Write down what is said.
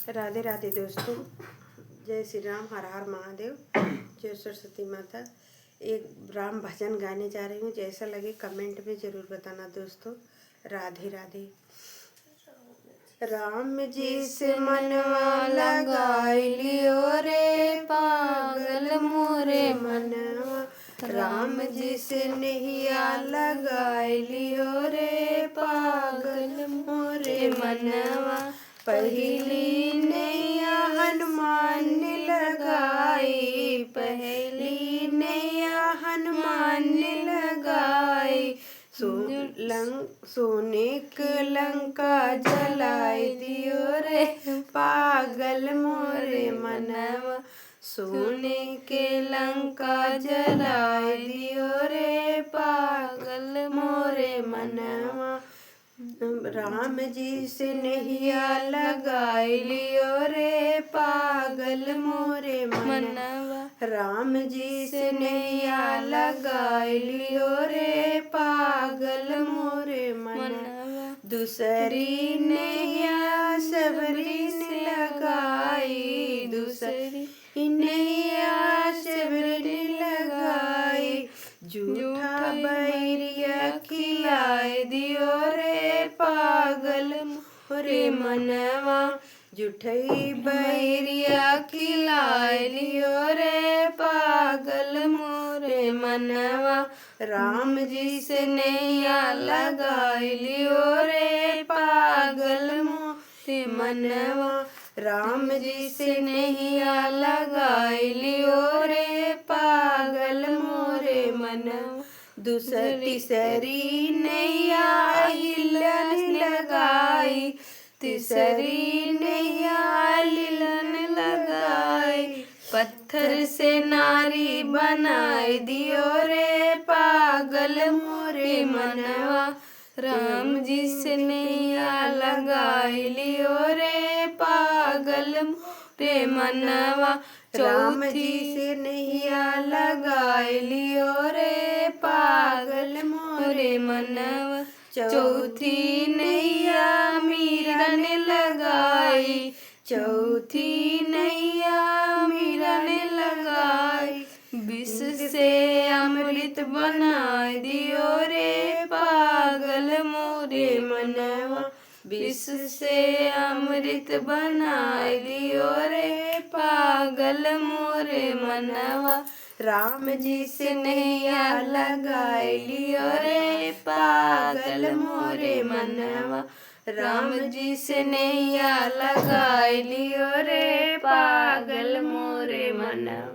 राधे राधे दोस्तों, जय श्री राम, हर हर महादेव, जय सरस्वती माता। एक राम भजन गाने जा रही हूँ, जैसा लगे कमेंट में ज़रूर बताना दोस्तों। राधे राधे। राम जी से मनवा लगाई लियो रे पागल मोरे मनवा, राम जी से नैया लगाई लियो रे पागल मोरे मनवा। पहली नैया हनुमान ने लगाई, पहली नैया हनुमान ने लगाई। सोने के लंका जलाई दियो रे पागल मोरे मनवा, सोने के लंका जलाई दियो रे पागल मोरे मनवा। राम जी से नैया लगाई लियो रे पागल मोरे मनवा, राम जी से नैया लगाई लियो रे पागल मोरे मनवा। दूसरी नैया सबरी ने लगाई, दूसरी नैया सबरी ने लगाई। झूठा बैरिया खिलाए दियो रे पागल मोरे मनवा, झूठी बैरिया खिलाए लियो रे पागल मोरे मनवा। राम जी से नैया लगाई लियो रे पागल मोरे मनवा, राम जी से नैया लगाई लियो रे पागल मोरे मनवा। तीसरी नैया हिलन लगाई, तीसरी नैया हिलन लगाई। पत्थर से नारी बनाई दियो रे पागल मोरे मनवा, राम जी से नैया लगाई लियो रे पागल मोरे मनवा। राम जी से नैया लगाई लियो रे पागल मोरे मनवा। चौथी नैया मीरा ने लगाई, चौथी नैया मीरा ने लगाई। विष से अमृत बनाई दियो रे पागल मोरे मनवा, विष से अमृत बनाई दियो रे पागल मोरे मनवा। राम जी से नैया लगाई लियो रे पागल मोरे मनवा, राम जी से नैया लगाई लियो रे पागल मोरे मनवा।